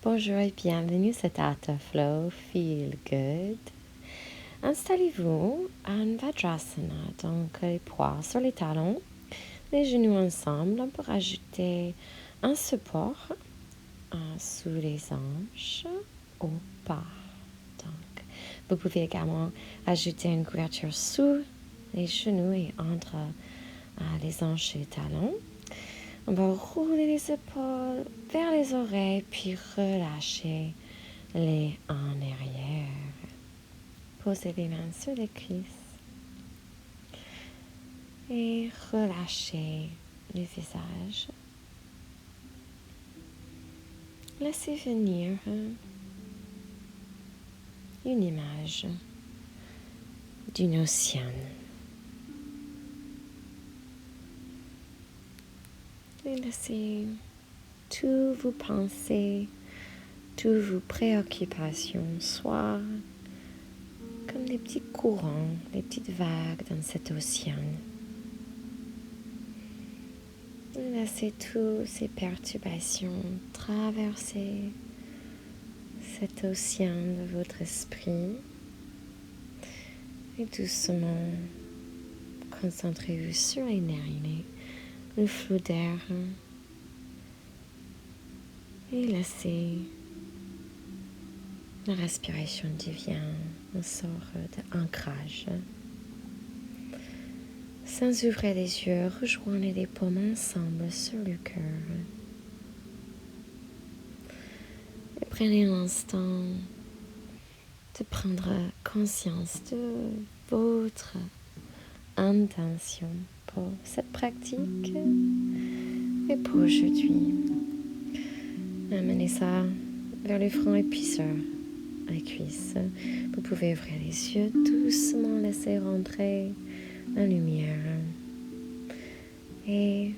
Bonjour et bienvenue sur Art of Flow Feel Good. Installez-vous en Vajrasana, donc les poids sur les talons, les genoux ensemble. On peut rajouter un support sous les hanches ou pas. Donc, vous pouvez également ajouter une couverture sous les genoux et entre les hanches et les talons. On va rouler les épaules vers les oreilles, puis relâcher les en arrière. Posez les mains sur les cuisses et relâchez le visage. Laissez venir une image d'une océan. Et laissez toutes vos pensées, toutes vos préoccupations, soit comme des petits courants, des petites vagues dans cet océan. Laissez toutes ces perturbations traverser cet océan de votre esprit et doucement concentrez-vous sur les narines, le flot d'air et laissez la respiration devient une sorte d'ancrage. Sans ouvrir les yeux, rejoignez les paumes ensemble sur le cœur. Et prenez l'instant de prendre conscience de votre intention pour cette pratique et pour aujourd'hui. Amenez ça vers le front et puis sur les cuisses. Vous pouvez ouvrir les yeux, doucement laisser rentrer la lumière et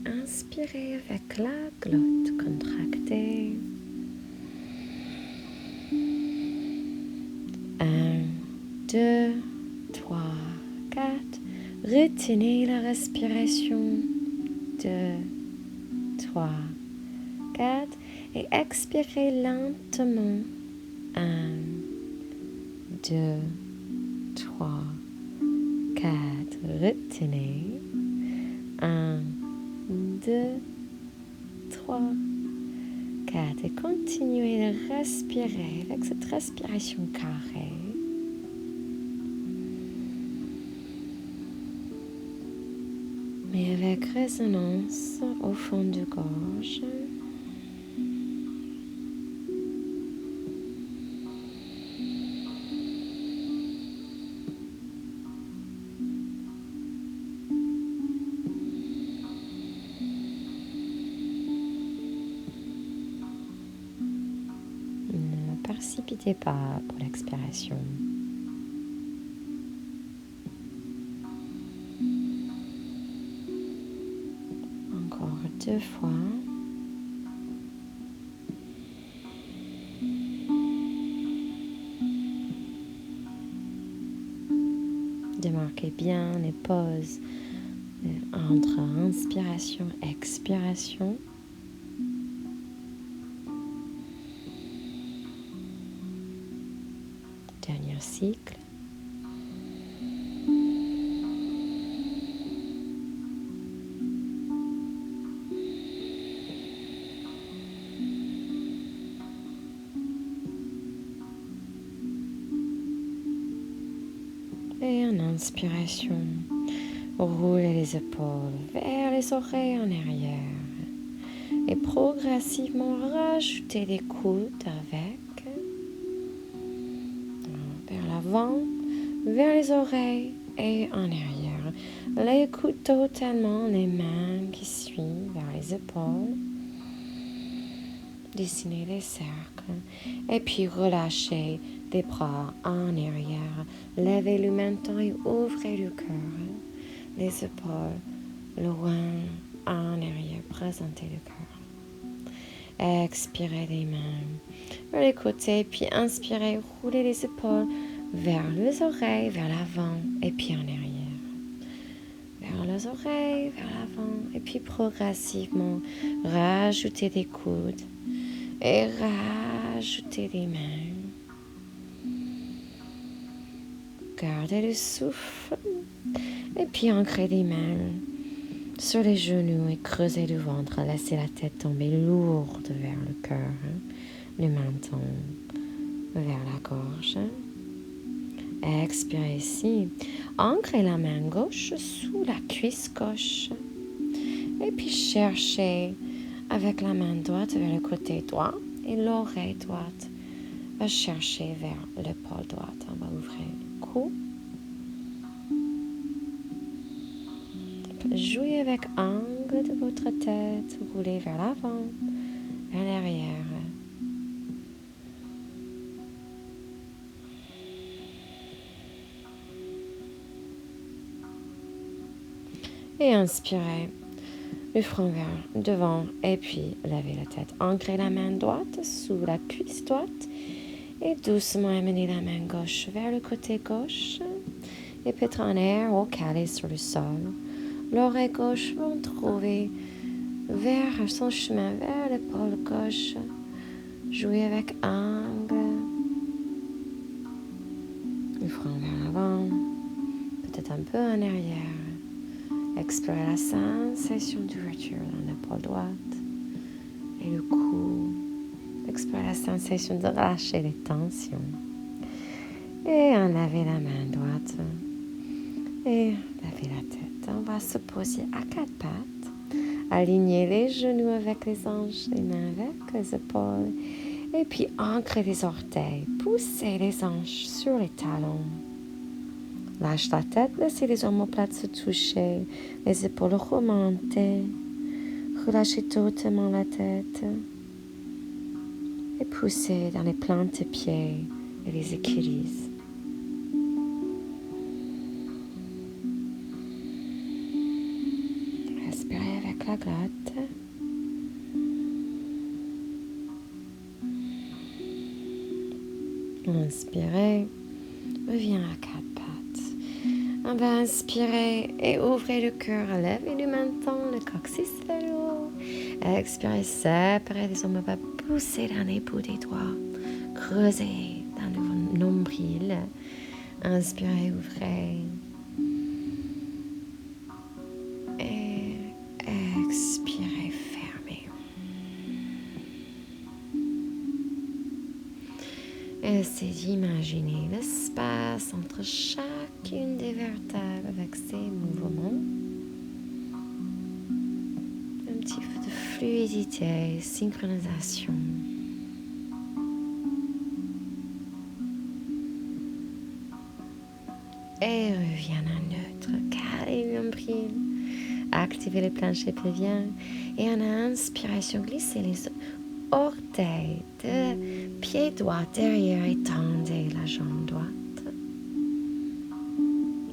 inspirez avec la glotte contractée. 1, 2, 3, 4. Retenez la respiration. 2, 3, 4. Et expirez lentement. 1, 2, 3, 4. Retenez. 1, 2, 3, 4. Et continuez de respirer avec cette respiration carrée. Mais avec résonance au fond de gorge. Ne précipitez pas pour l'expiration. Encore 2 fois. Démarquez bien les pauses entre inspiration et expiration. Dernier cycle. Et en inspiration, roulez les épaules vers les oreilles en arrière. Et progressivement, rajoutez les coudes avec. Vers l'avant, vers les oreilles et en arrière. Les coudes totalement, les mains qui suivent vers les épaules. Dessinez les cercles. Et puis relâchez les bras en arrière. Levez le menton et ouvrez le cœur. Les épaules loin en arrière. Présentez le cœur. Expirez les mains vers les côtés. Puis inspirez, roulez les épaules vers les oreilles, vers l'avant et puis en arrière. Vers les oreilles, vers l'avant et puis progressivement rajoutez des coudes. Et rajoutez les mains. Gardez le souffle. Et puis ancrez les mains sur les genoux et creusez le ventre. Laissez la tête tomber lourde vers le cœur. Le menton vers la gorge. Expirez ici. Ancrez la main gauche sous la cuisse gauche. Et puis cherchez avec la main droite vers le côté droit. Et l'oreille droite va chercher vers l'épaule droite. On va ouvrir le cou. Jouez avec l'angle de votre tête. Roulez vers l'avant, vers l'arrière. Et inspirez. Le front vers devant et puis levez la tête. Ancrez la main droite sous la cuisse droite et doucement amenez la main gauche vers le côté gauche et peut-être en air ou calé sur le sol. L'oreille gauche va trouver vers son chemin vers l'épaule gauche. Jouez avec angle. Le front vers l'avant, peut-être un peu en arrière. Expirez la sensation d'ouverture dans l'épaule droite et le cou. Expirez la sensation de relâcher les tensions. Et enlevez la main droite et levez la tête. On va se poser à quatre pattes. Alignez les genoux avec les hanches, les mains avec les épaules. Et puis ancrez les orteils. Poussez les hanches sur les talons. Lâche la tête, laissez les omoplates se toucher, les épaules remontées. Relâchez totalement la tête. Et poussez dans les plantes des pieds et les équilibres. Respirez avec la glotte. Inspirez. Reviens à quatre pattes. On va inspirer et ouvrez le cœur, levez le menton, le coccyx vers le haut. Expirez, séparez les omoplates, poussez dans les bouts des doigts, creusez dans le nombril. Inspirez, ouvrez. Et expirez, fermez. Essayez d'imaginer l'espace entre chacune des vertèbres avec ces mouvements. Un petit peu de fluidité, synchronisation. Et reviens à neutre. Calez le nombril. Activez les planchers pelviens. Et en inspiration, glissez les orteils de pied droit derrière et tendez la jambe droite.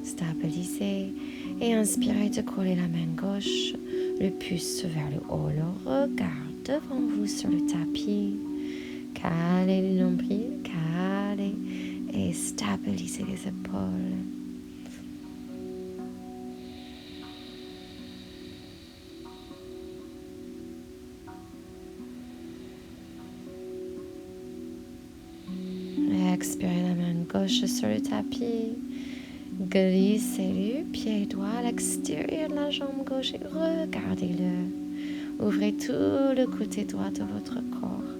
Stabilisez et inspirez de coller la main gauche, le pouce vers le haut, le regard devant vous sur le tapis. Calez le nombril, calez et stabilisez les épaules. Expirez la main gauche sur le tapis. Glissez le pied droit à l'extérieur de la jambe gauche et regardez-le. Ouvrez tout le côté droit de votre corps.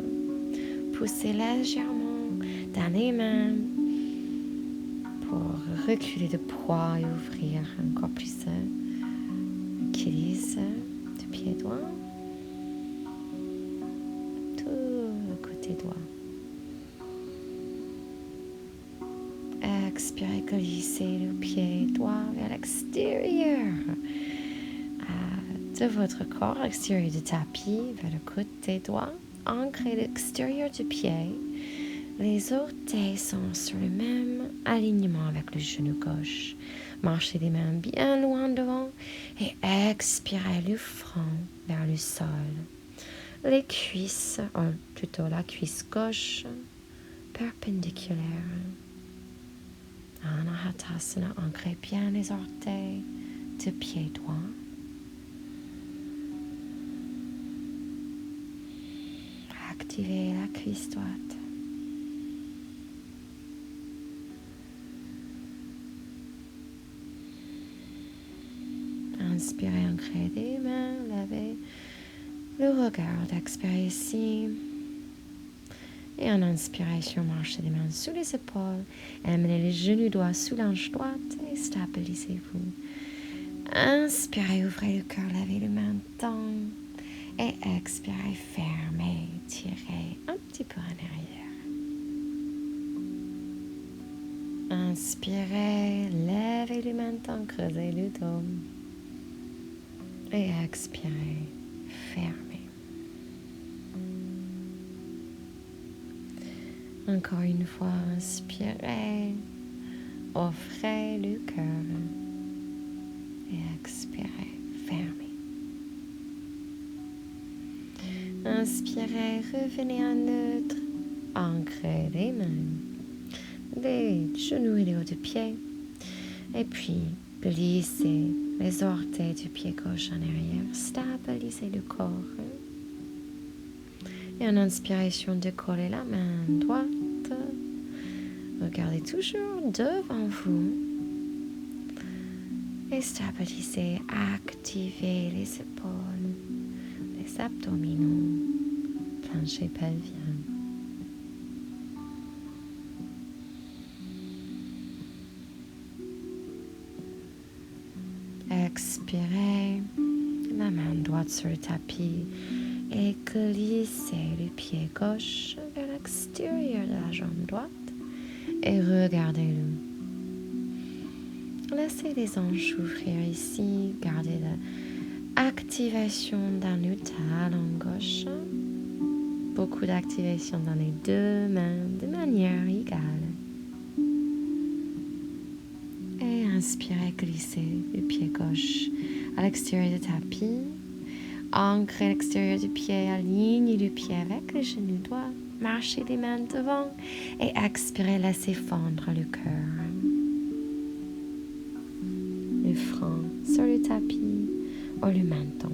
Poussez légèrement dans les mains pour reculer de poids et ouvrir encore plus glisse du pied droit. Tout le côté droit. Expirez, glissez le pied droit vers l'extérieur de votre corps, l'extérieur du tapis, vers le côté droit. Ancrez l'extérieur du pied. Les orteils sont sur le même alignement avec le genou gauche. Marchez les mains bien loin devant et expirez le front vers le sol. Les cuisses, plutôt la cuisse gauche, perpendiculaire. Anahatasana, ancrez bien les orteils du pied droit. activer la cuisse droite. Inspirez, ancrez des mains, levez le regard, expirez ici. Et en inspiration, marchez les mains sous les épaules, amenez les genoux droits sous l'hanche droite et stabilisez-vous. Inspirez, ouvrez le cœur, levez le menton et expirez, fermez, tirez un petit peu en arrière. Inspirez, levez le menton, creusez le dos et expirez, fermez. Encore une fois, inspirez, offrez le cœur et expirez, fermez. Inspirez, revenez en neutre, ancrez les mains, les genoux et les hauts de pied, et puis glissez les orteils du pied gauche en arrière, stabilisez le corps. Et en inspiration, décollez la main droite. Regardez toujours devant vous. Et stabilisez, activez les épaules, les abdominaux, plancher pelvien. Expirez, la main droite sur le tapis. Et glissez le pied gauche vers l'extérieur de la jambe droite et regardez-le. Laissez les hanches ouvrir ici, gardez l'activation dans le talon gauche, beaucoup d'activation dans les deux mains de manière égale. Et inspirez, glissez le pied gauche à l'extérieur du tapis. Ancrez l'extérieur du pied, alignez le pied avec le genou droit, marchez les mains devant et expirez, laissez fondre le cœur. Le front sur le tapis ou le menton.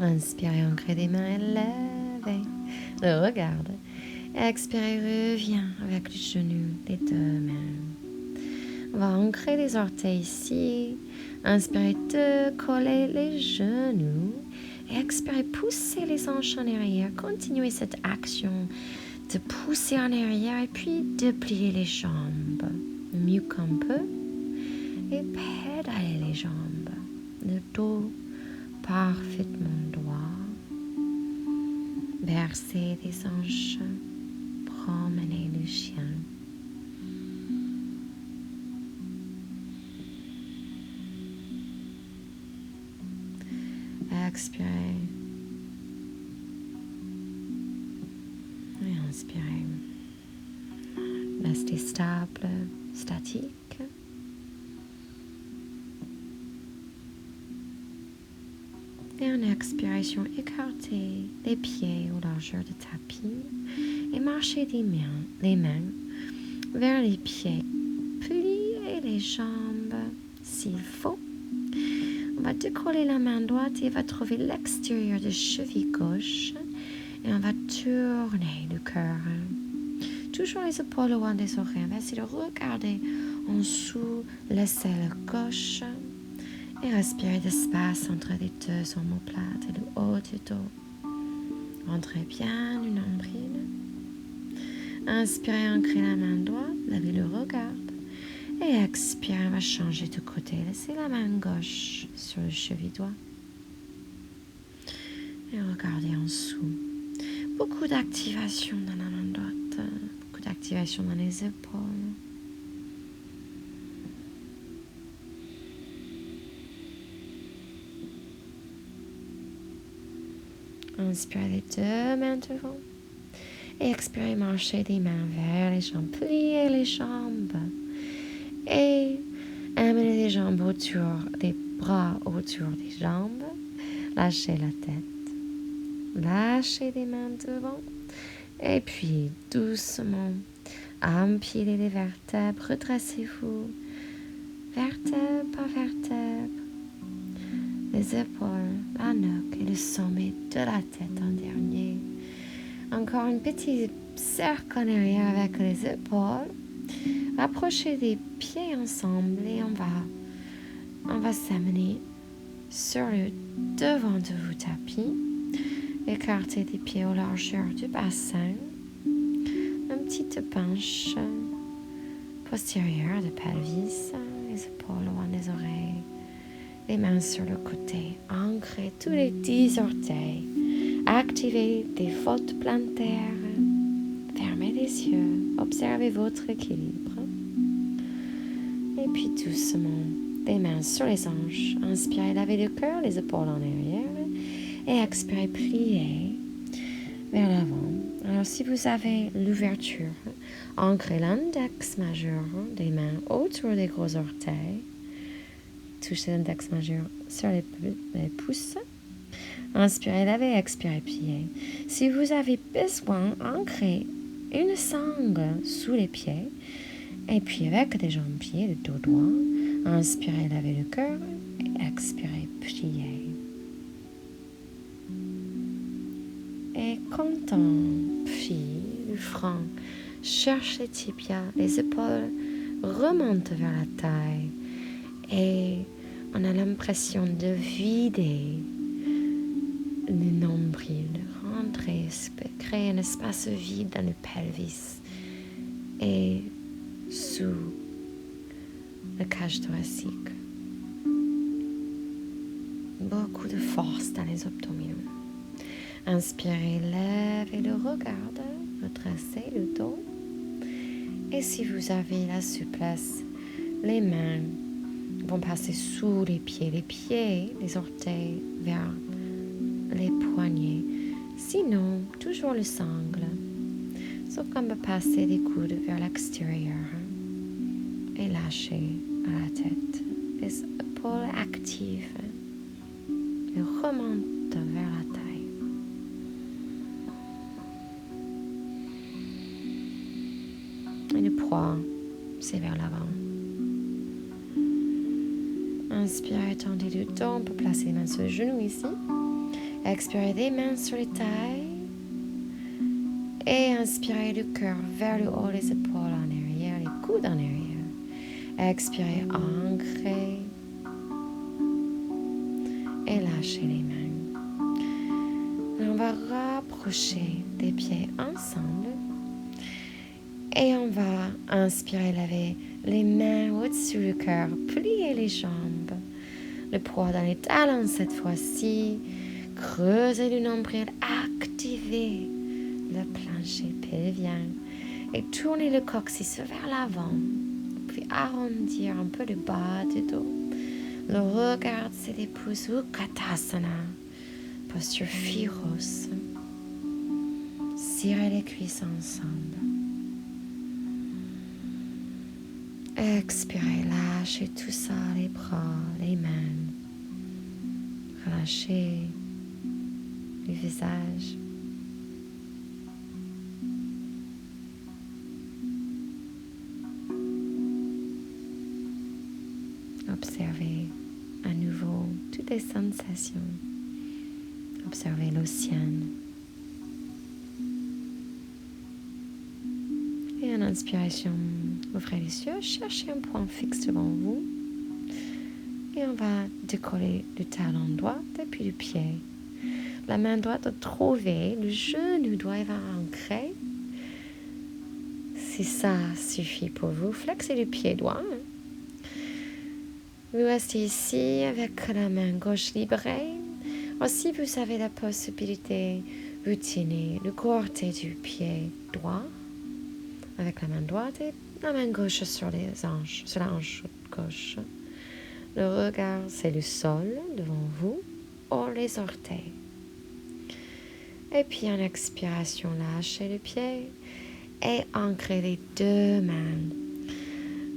Inspirez, ancrez des mains et levez le regard. Expirez, reviens avec le genou, les deux mains. On va ancrer les orteils ici. Inspirez, décollez les genoux. Et expirez, poussez les hanches en arrière. Continuez cette action de pousser en arrière et puis de plier les jambes le mieux qu'on peut. Et pédaler les jambes. Le dos parfaitement droit. Versez des hanches. Promenez le chien. Expirez. Et inspirez. Restez stable, statique. Et en expiration, écartez les pieds aux largeurs du tapis et marchez les mains vers les pieds. Pliez les jambes s'il faut. On va décoller la main droite et on va trouver l'extérieur de cheville gauche et on va tourner le cœur. Toujours les épaules loin des oreilles. On va essayer de regarder en dessous l'aisselle gauche. Et respirez d'espace entre les deux omoplates et le haut du dos. Rentrez bien le nombril. Inspirez, ancrez la main droite, levez le regard. Et expirez, on va changer de côté. Laissez la main gauche sur le cheville droit. Et regardez en dessous. Beaucoup d'activation dans la main droite. Beaucoup d'activation dans les épaules. Inspirez les deux mains devant. Et expirez, marchez les mains vers les jambes. Pliez les jambes. Et amenez les jambes autour des bras, autour des jambes. Lâchez la tête. Lâchez les mains devant. Et puis, doucement, empilez les vertèbres. Redressez-vous. Vertèbre par vertèbre. Les épaules, la nuque et le sommet de la tête en dernier. Encore un petit cercle en arrière avec les épaules. Rapprochez les pieds ensemble et on va s'amener sur le devant de vos tapis. Écartez les pieds aux largeurs du bassin. Une petite penche postérieure de pelvis, les épaules loin des oreilles. Les mains sur le côté. Ancrez tous les 10 orteils. Activez des fautes plantaires. Fermez les yeux. Observez votre équilibre. Et puis doucement, les mains sur les hanches. Inspirez, lavez le cœur, les épaules en arrière. Et expirez, pliez vers l'avant. Alors si vous avez l'ouverture, ancrez l'index majeur des mains autour des gros orteils. Touchez l'index majeur sur les pouces. Inspirez, lavez, expirez, pliez. Si vous avez besoin, ancrez une sangle sous les pieds. Et puis avec des jambes pliées, le dos droit, inspirez, lavez le cœur. Et expirez, pliez. Et quand on plie le front, cherche les tibias, les épaules remontent vers la taille. Et on a l'impression de vider le nombril, créer un espace vide dans le pelvis et sous la cage thoracique. Beaucoup de force dans les abdominaux. Inspirez, lèvez le regard, redressez le dos. Et si vous avez la souplesse, les mains vont passer sous les pieds, les orteils vers les poignets. Sinon, toujours le sangle. Sauf qu'on peut passer les coudes vers l'extérieur et lâcher à la tête. Les épaules actives et remontent vers la taille. Et le poids, c'est vers l'avant. Inspirez, tendez le dos, on peut placer les mains sur les genoux ici. Expirez les mains sur les tailles. Et inspirez le cœur vers le haut, les épaules en arrière, les coudes en arrière. Expirez, ancrez. Et lâchez les mains. On va rapprocher les pieds ensemble. Et on va inspirer, laver les mains au-dessus du cœur, plier les jambes. Le poids dans les talons cette fois-ci. Creusez le nombril, activez le plancher pelvien et tournez le coccyx vers l'avant. Puis arrondir un peu le bas du dos. Le regard, c'est les pouces, Utkatasana, posture Phiros. Serrez les cuisses ensemble. Expirez, lâchez tout ça, les bras, les mains. Relâchez le visage. Observez à nouveau toutes les sensations. Observez l'océan. Et en inspiration, ouvrez les yeux, cherchez un point fixe devant vous. Et on va décoller le talon droit depuis le pied. La main droite doit trouver, le genou doit être ancré. Si ça suffit pour vous, flexez le pied droit. Vous restez ici avec la main gauche libérée. Ou si vous avez la possibilité, vous tenez le côté du pied droit avec la main droite et la main gauche sur la hanche gauche. Le regard, c'est le sol devant vous ou les orteils. Et puis en expiration, lâchez le pied et ancrez les deux mains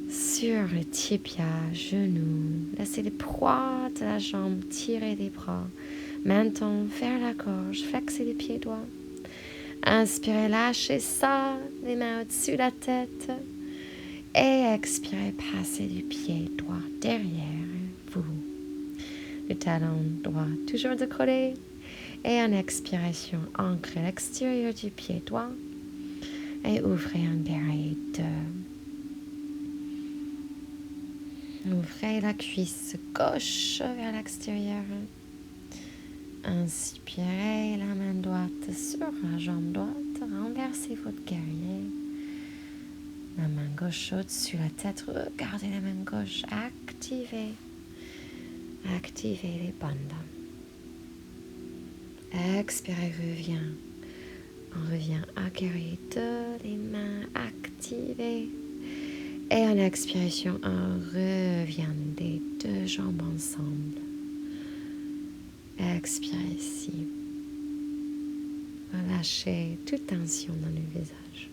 sur le tibia, genou. Laissez le poids de la jambe tirer les bras. Menton vers la gorge, flexez les pieds droits. Inspirez, lâchez ça, les mains au-dessus de la tête. Et expirez, passez du pied droit derrière vous. Le talon droit toujours décollé. Et en expiration, ancrez l'extérieur du pied droit. Et ouvrez un guerrier 2. Ouvrez la cuisse gauche vers l'extérieur. Inspirez la main droite sur la jambe droite. Renversez votre guerrier. La main gauche au-dessus de la tête. Regardez la main gauche. Activez. Activez les bandes. Expirez, revient. On revient à guerrier 2. Les mains activées. Et en expiration, on revient des deux jambes ensemble. Expirez ici. Relâchez toute tension dans le visage.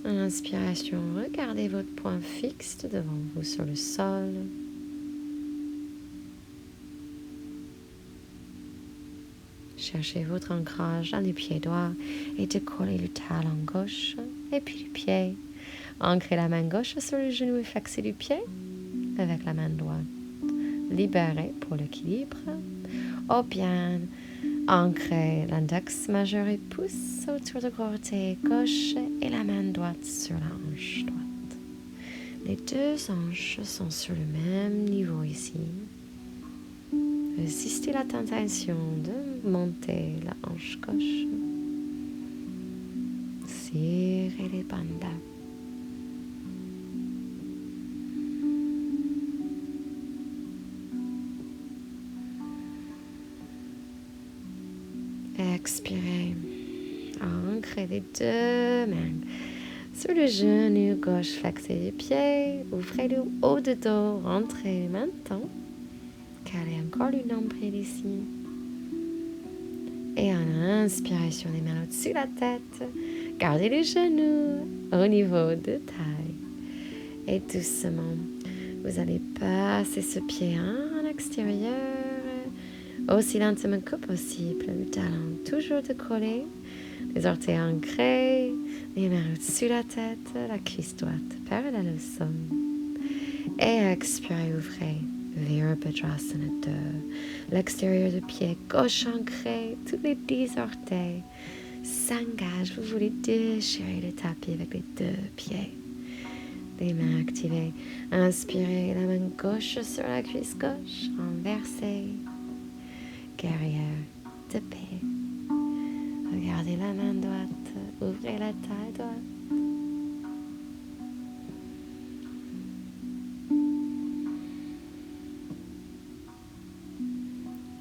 En inspiration, regardez votre point fixe devant vous sur le sol. Cherchez votre ancrage dans le pied droit et décollez le talon gauche et puis le pied. Ancrez la main gauche sur le genou et flexez le pied avec la main droite. Libérez pour l'équilibre. Ou bien, ancrez l'index majeur et pouce autour de côté gauche et la main droite sur la hanche droite. Les deux hanches sont sur le même niveau ici. Résistez la tentation de monter la hanche gauche. Serrez les bandes. Expirez. Ancrez les deux mains sur le genou gauche. Flexez les pieds. Ouvrez le haut de dos. Rentrez maintenant. Calez encore le nombril ici. Et en inspiration, les mains au-dessus de la tête. Gardez les genoux au niveau de taille. Et doucement, vous allez passer ce pied en extérieur. Aussi lentement que possible. Le talon toujours décollé. Les orteils ancrés. Les mains au-dessus de la tête. La cuisse droite parallèle au sol. Et expirez, ouvrez. Virabhadrasana 2. L'extérieur du pied gauche ancré, tous les 10 orteils s'engagent. Vous voulez déchirer le tapis avec les deux pieds. Les mains activées. Inspirez la main gauche sur la cuisse gauche. Renversez. Guerrière de paix. Regardez la main droite. Ouvrez la taille droite.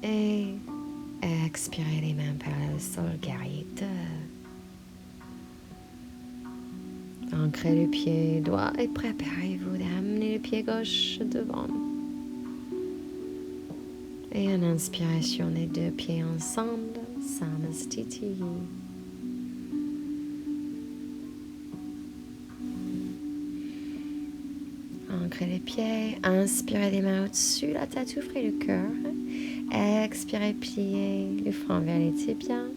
Et expirez les mains par le sol, guerrier 2. Ancrez le pied droit et préparez-vous d'amener le pied gauche devant. Et en inspiration, les deux pieds ensemble, Samastiti. Ancrez les pieds, inspirez les mains au-dessus, la tête, ouvrez le cœur. Expirez, pliez le front vers les tibias.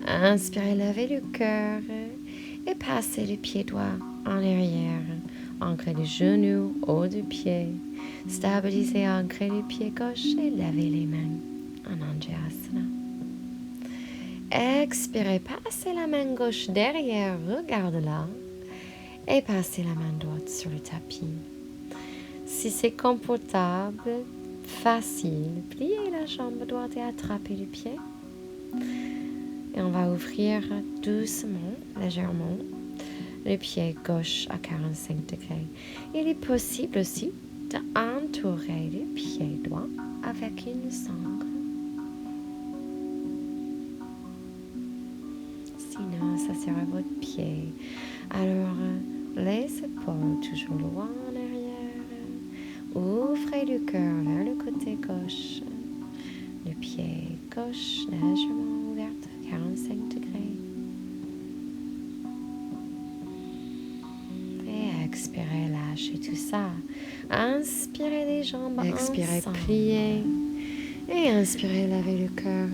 Inspirez, levez le cœur et passez le pied droit en arrière. Ancrez le genou haut du pied. Stabilisez, ancrez le pied gauche et levez les mains en Anjasana. Expirez, passez la main gauche derrière, regardez-la. Et passez la main droite sur le tapis. Si c'est confortable, facile, pliez la jambe droite et attrapez le pied. Et on va ouvrir doucement, légèrement, le pied gauche à 45 degrés. Il est possible aussi d'entourer le pied droit avec une sangle. Sinon, ça sera votre pied. Alors, les épaules toujours loin en arrière. Ouvrez le cœur vers le côté gauche. Le pied gauche légèrement ouvert à 45 degrés. Et expirez, lâchez tout ça. Inspirez les jambes Expirez, ensemble. pliez. Et inspirez, lavez le cœur.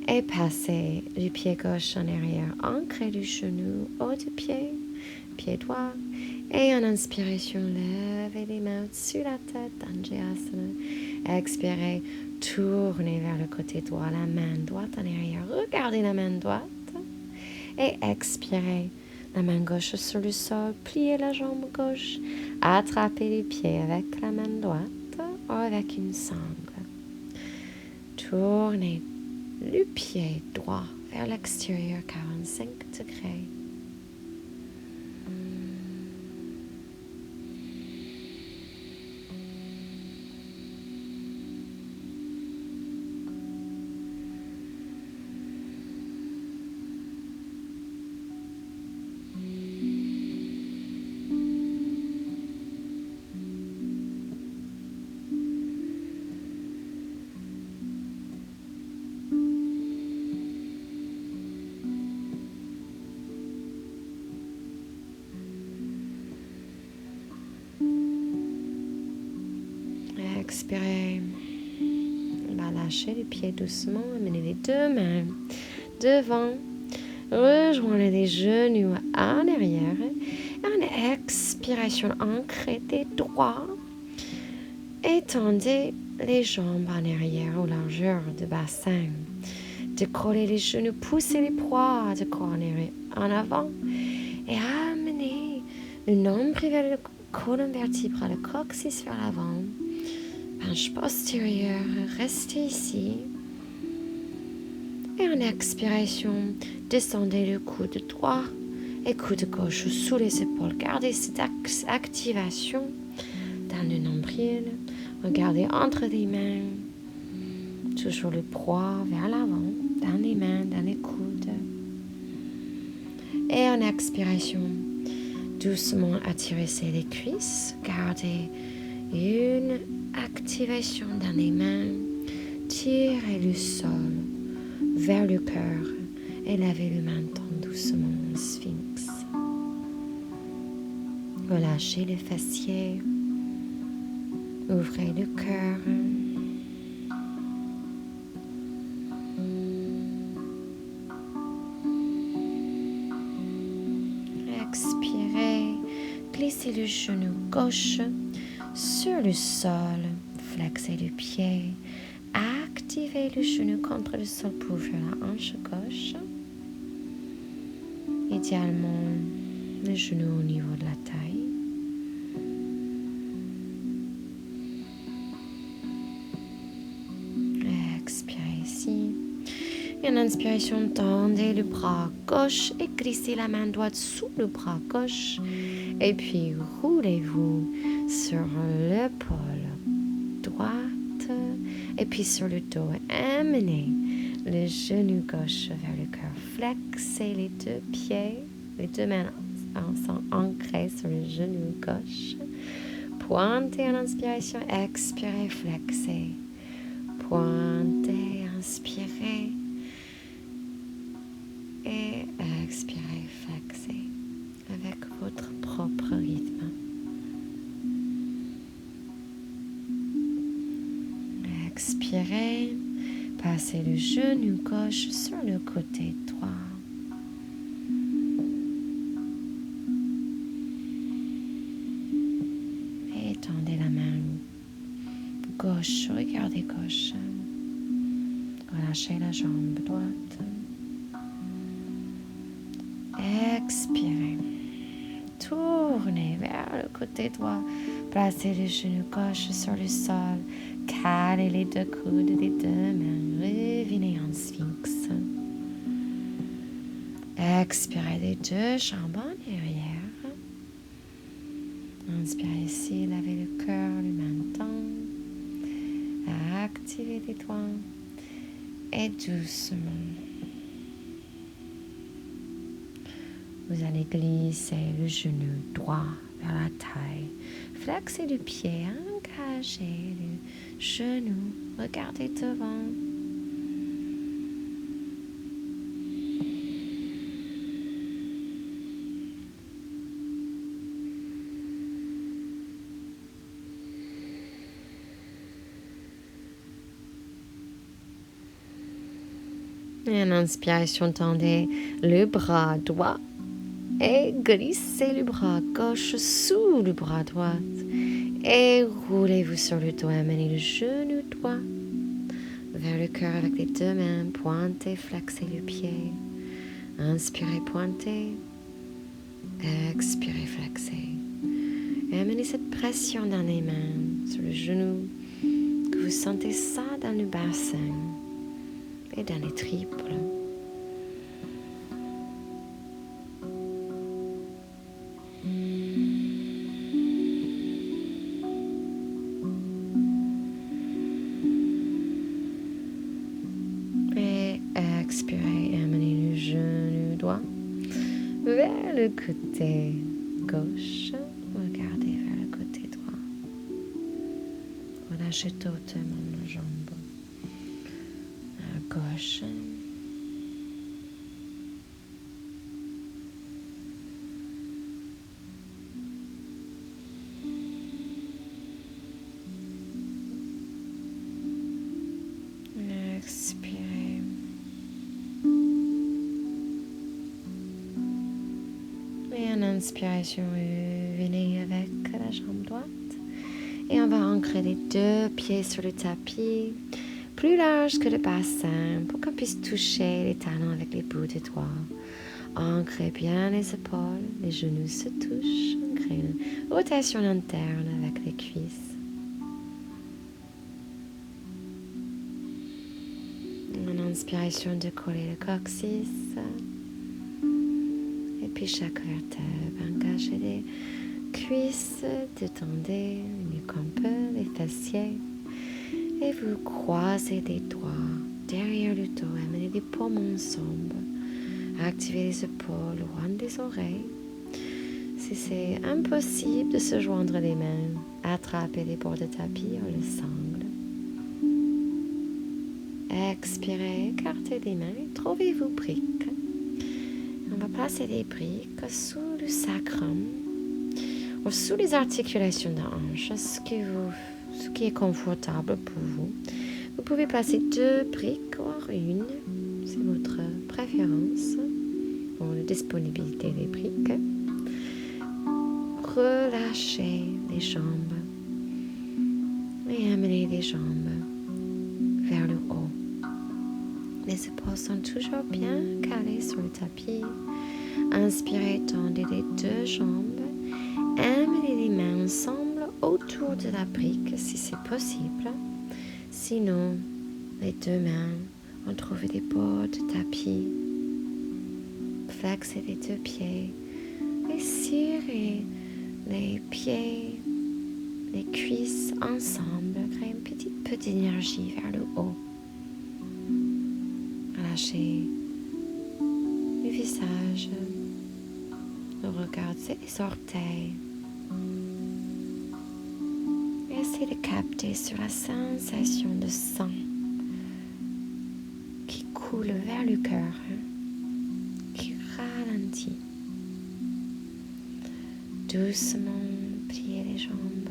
Et passez du pied gauche en arrière. Ancrez du genou, haut du pied, pied droit. Et en inspiration, levez les mains au-dessus de la tête, Anjasana. Expirez, tournez vers le côté droit, la main droite en arrière. Regardez la main droite. Et expirez, la main gauche sur le sol, pliez la jambe gauche. Attrapez les pieds avec la main droite ou avec une sangle. Tournez le pied droit vers l'extérieur, 45 degrés. Expirez. Lâchez les pieds doucement. Amenez les deux mains devant. Rejoignez les genoux en arrière. En expiration, ancrez des droits. Étendez les jambes en arrière aux largeurs du bassin. Décollez les genoux, poussez les poids de corps en avant. Et amenez le nombril vers le colonne vertébrale, le coccyx vers l'avant. Penche postérieure, restez ici. Et en expiration, descendez le coude droit et coude gauche sous les épaules. Gardez cette activation dans le nombril. Regardez entre les mains. Toujours le poids vers l'avant, dans les mains, dans les coudes. Et en expiration, doucement attirez les cuisses. Gardez une activation dans les mains. Tirez le sol vers le cœur et lavez le menton doucement au sphinx. Relâchez les fessiers. Ouvrez le cœur. Expirez. Glissez le genou gauche sur le sol. Flexez le pied. Activez le genou contre le sol pour ouvrir la hanche gauche. Idéalement, le genou au niveau de la taille. Expirez ici. Et en inspiration, tendez le bras gauche et glissez la main droite sous le bras gauche. Et puis, roulez-vous sur l'épaule droite. Et puis, sur le dos, amenez le genou gauche vers le cœur. Flexez les deux pieds. Les deux mains sont ancrées sur le genou gauche. Pointez en inspiration, expirez, flexez. Pointez, inspirez. Et expirez, flexez. Avec votre propre rythme. Expirez. Passez le genou gauche sur le côté droit. Et tendez la main gauche, regardez gauche. Relâchez la jambe droite. Expirez. Tournez vers le côté droit. Placez le genou gauche sur le sol. Calez les deux coudes des deux mains. Revenez en sphinx. Expirez les deux jambes en arrière. Inspirez ici, lavez le cœur, le menton. Activez les doigts. Et doucement, vous allez glisser le genou droit vers la taille. Flexez le pied, engagez le genou. Regardez devant. Et en inspiration, tendez le bras droit et glissez le bras gauche sous le bras droit. Et roulez-vous sur le dos, amenez le genou droit vers le cœur avec les deux mains, pointez, flexez le pied. Inspirez, pointez. Expirez, flexez. Et amenez cette pression dans les mains, sur le genou, que vous sentez ça dans le bassin et dans les tripes. Et expirez, et amenez le genou droit vers le côté gauche. Regardez vers le côté droit. Relâchez totalement la jambe à gauche. Expirez. Et en inspiration, venez avec la jambe droite. Et on va ancrer les deux pieds sur le tapis, plus large que le bassin, pour qu'on puisse toucher les talons avec les bouts des doigts. Ancrez bien les épaules, les genoux se touchent. Ancrez une rotation interne avec les cuisses. En inspiration, décollez le coccyx. Et puis chaque vertèbre, engagez les cuisses, détendez mieux qu'on peut les fessiers. Et vous croisez les doigts derrière le dos, amenez les poumons ensemble. Activez les épaules loin des oreilles. Si c'est impossible de se joindre les mains, attrapez les bords de tapis ou le sangle. Expirez, écartez les mains et trouvez vos briques. On va placer les briques sous le sacrum ou sous les articulations de hanche, ce qui est confortable pour vous. Vous pouvez placer 2 briques ou une, c'est votre préférence pour la disponibilité des briques. Relâchez les jambes et amenez les jambes vers le haut. Les épaules sont toujours bien calées sur le tapis. Inspirez, tendez les 2 jambes. Amenez les mains ensemble autour de la brique si c'est possible. Sinon, les 2 mains vont trouver les bords de tapis. Flexez les 2 pieds. Et serrez les pieds, les cuisses ensemble. Créez une petite énergie vers le haut. Relâchez le visage, le regard, les orteils. Essayez de capter sur la sensation de sang qui coule vers le cœur, qui ralentit. Doucement, pliez les jambes.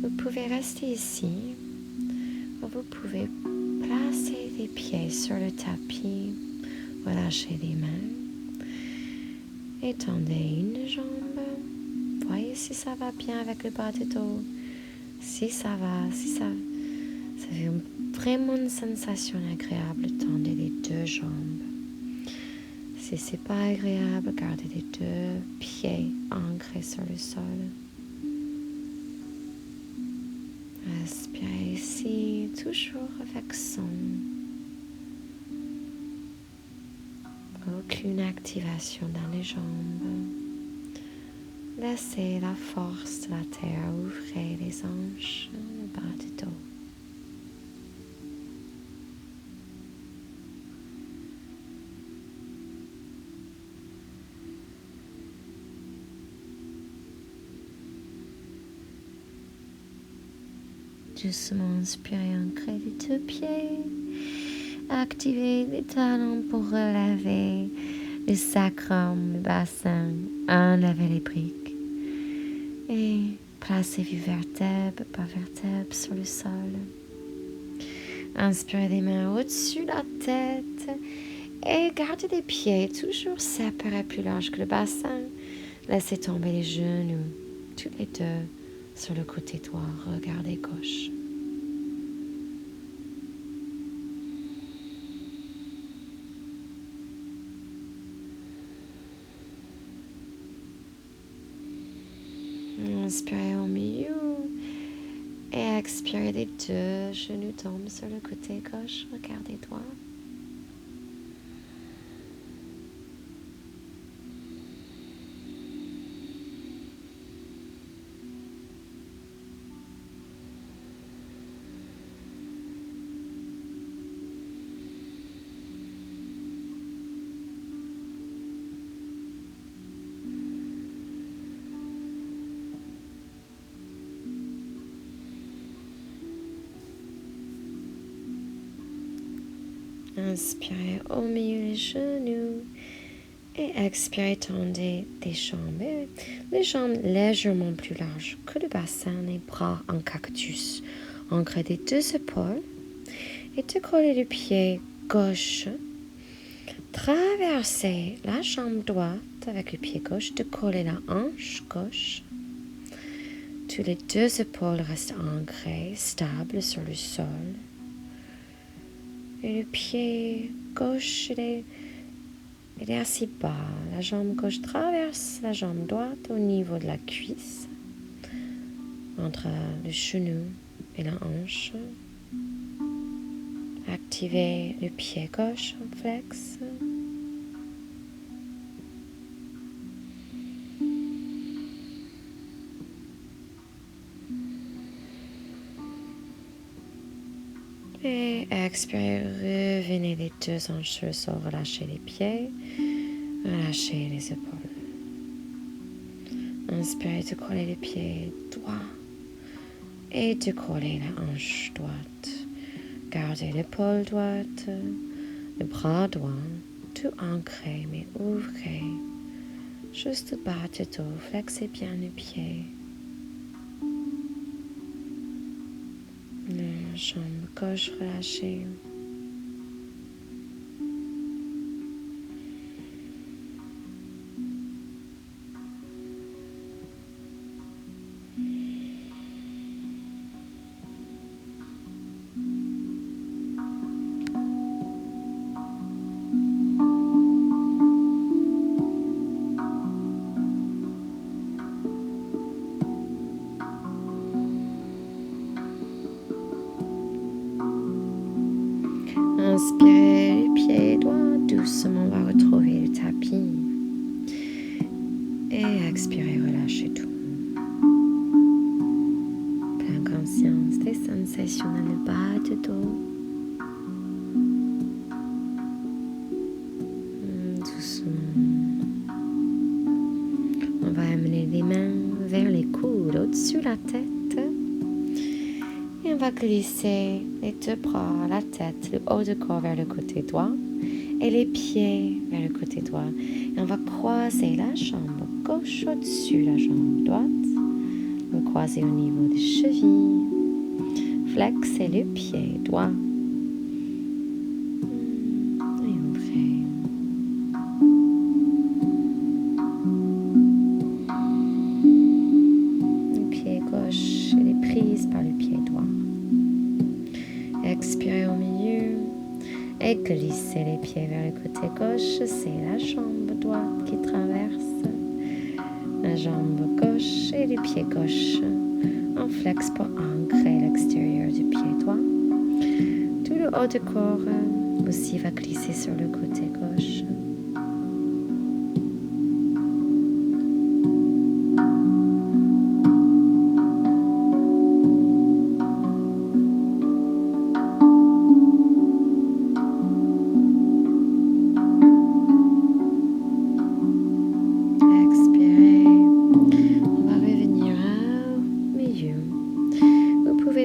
Vous pouvez rester ici, ou vous pouvez placer les pieds sur le tapis, relâchez les mains, étendez une jambe, voyez si ça va bien avec le bas du dos, si ça va, si ça fait vraiment une sensation agréable, tendez les 2 jambes. Si c'est pas agréable, gardez les 2 pieds ancrés sur le sol. Respirez ici, toujours avec son. Aucune activation dans les jambes. Laissez la force de la terre ouvrir les hanches, le bas du dos. Doucement inspirez, ancrez les 2 pieds. Activez les talons pour relever le sacrum, le bassin. Enlevez les briques. Et placez vos vertèbres par vertèbres sur le sol. Inspirez les mains au-dessus de la tête et gardez les pieds toujours séparés plus large que le bassin. Laissez tomber les genoux, tous les deux, sur le côté droit. Regardez gauche. Inspirez au milieu et expirez, les deux genoux tombent sur le côté gauche. Regardez droit. Inspirez au milieu les genoux et expirez, tendez les jambes. Les jambes légèrement plus larges que le bassin, les bras en cactus. Ancrez les deux épaules et décollez le pied gauche. Traversez la jambe droite avec le pied gauche, décollez la hanche gauche. Tous les deux épaules restent ancrées, stables sur le sol. Et le pied gauche, il est assez bas. La jambe gauche traverse la jambe droite au niveau de la cuisse, entre le genou et la hanche. Activez le pied gauche en flex. Et expirez, revenez les deux hanches sur le sol, relâchez les pieds, relâchez les épaules. Inspirez, décollez les pieds droits et décollez la hanche droite. Gardez l'épaule droite, le bras droit, tout ancré mais ouvrez. Juste le bas du dos, flexez bien le pied. La jambe gauche relâchée. Inspirez, le pied droit doucement va retrouver le tapis. Et expirez, relâchez tout. Pleine conscience des sensations dans le bas du dos. Doucement. On va amener les mains vers les coudes au-dessus de la tête. Et on va glisser les deux bras, la tête, le haut du corps vers le côté droit et les pieds vers le côté droit. Et on va croiser la jambe gauche au-dessus de la jambe droite. On va croiser au niveau des chevilles. Flexez le pied droit. Et ouvrez. Le pied gauche, il est prise par le pied droit. Expirez au milieu et glissez les pieds vers le côté gauche. C'est la jambe droite qui traverse la jambe gauche et le pied gauche. On flex pour ancrer l'extérieur du pied droit. Tout le haut du corps aussi va glisser sur le côté gauche.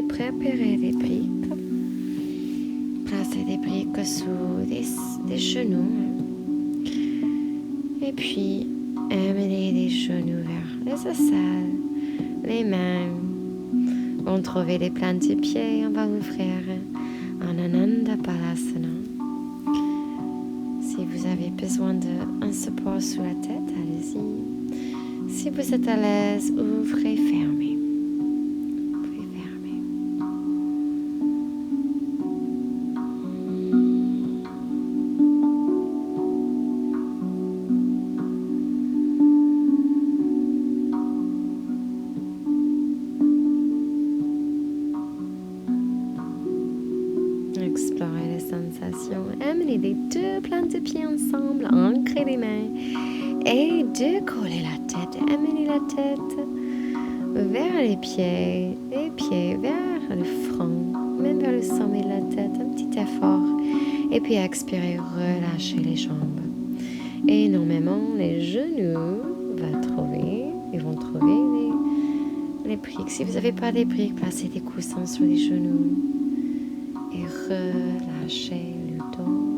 Préparer des briques. Placez des briques sous des genoux. Et puis, amenez les genoux vers les aisselles, les mains. On trouve les plantes du pied. On va ouvrir Ananda Balasana. Si vous avez besoin d'un support sous la tête, allez-y. Si vous êtes à l'aise, ouvrez, fermez. Ouvrez, fermez. Explorez les sensations. Amenez les deux plantes de pied ensemble, ancrez les mains et décollez la tête. Amenez la tête vers les pieds vers le front, même vers le sommet de la tête. Un petit effort. Et puis expirez, relâchez les jambes. Et normalement, les genoux ils vont trouver les briques. Si vous n'avez pas des briques, placez des coussins sur les genoux. Et relâchez le dos.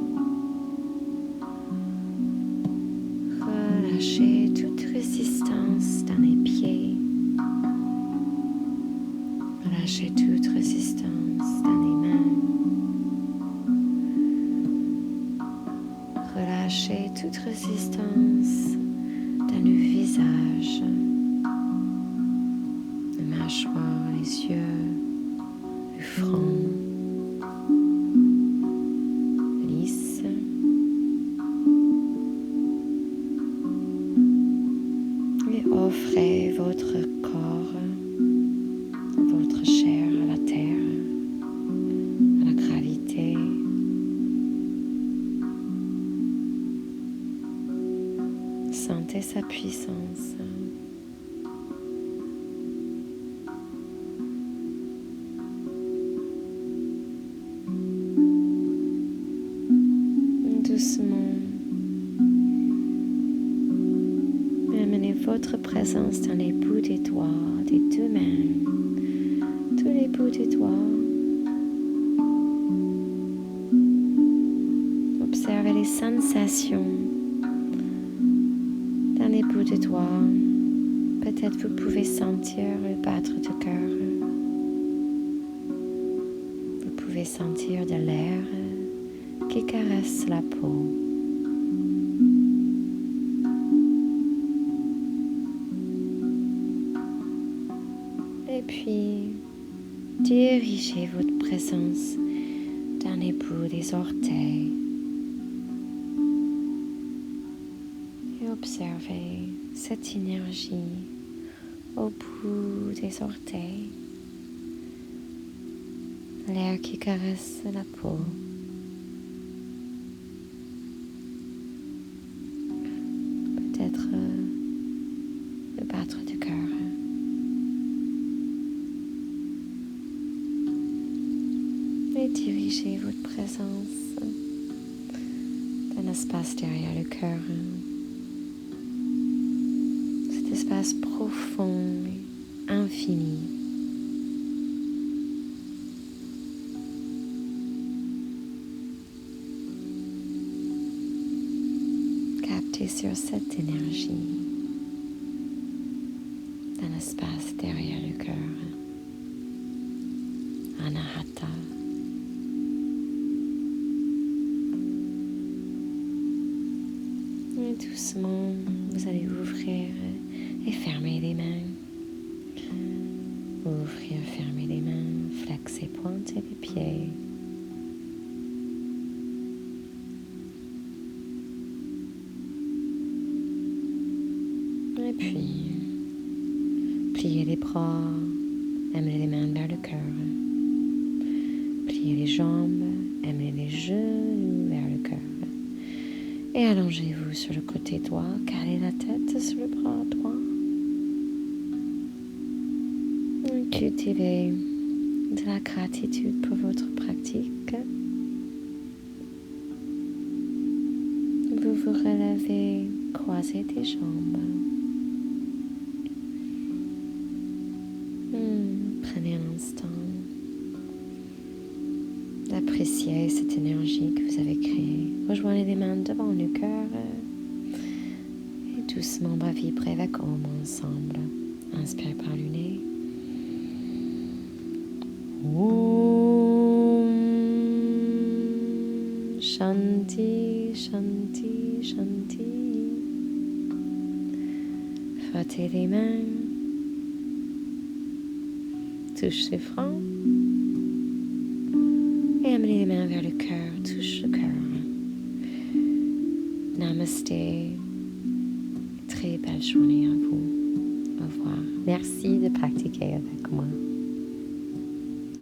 Relâchez toute résistance dans les pieds. Relâchez toute résistance dans les mains. Relâchez toute résistance dans le visage, la mâchoire, les yeux, le front. Offrez votre corps, votre chair à la terre, à la gravité. Sentez sa puissance. Doucement. Amenez votre présence dans les bouts des doigts, des deux mains, tous les bouts des doigts. Observez les sensations dans les bouts des doigts. Peut-être vous pouvez sentir le battre du cœur. Vous pouvez sentir de l'air qui caresse la peau. Et puis, dirigez votre présence dans les bouts des orteils et observez cette énergie au bout des orteils, l'air qui caresse la peau. Peut-être le battre du cœur. Et dirigez votre présence dans l'espace derrière le cœur. Cet espace profond et infini. Captez sur cette énergie dans l'espace derrière le cœur. Anahata. Et doucement, vous allez ouvrir et fermer les mains. Ouvrir, fermer les mains, flexer, pointer les pieds. Et puis, pliez les bras, amenez les mains vers le cœur. Pliez les jambes, amenez les genoux vers le cœur. Et allongez-vous sur le côté droit, calez la tête sur le bras droit. Cultivez de la gratitude pour votre pratique. Vous vous relevez, croisez tes jambes. Prenez un instant d'apprécier cette énergie que vous avez créée. Rejoignez les mains devant le cœur et doucement on va vibrer avec Om ensemble. Inspirez par le nez. Om. Shanti, Shanti, Shanti. Frottez les mains. Touche les fronts. Et amenez les mains vers le cœur. Touche le cœur. Namasté. Très belle journée à vous. Au revoir. Merci de pratiquer avec moi.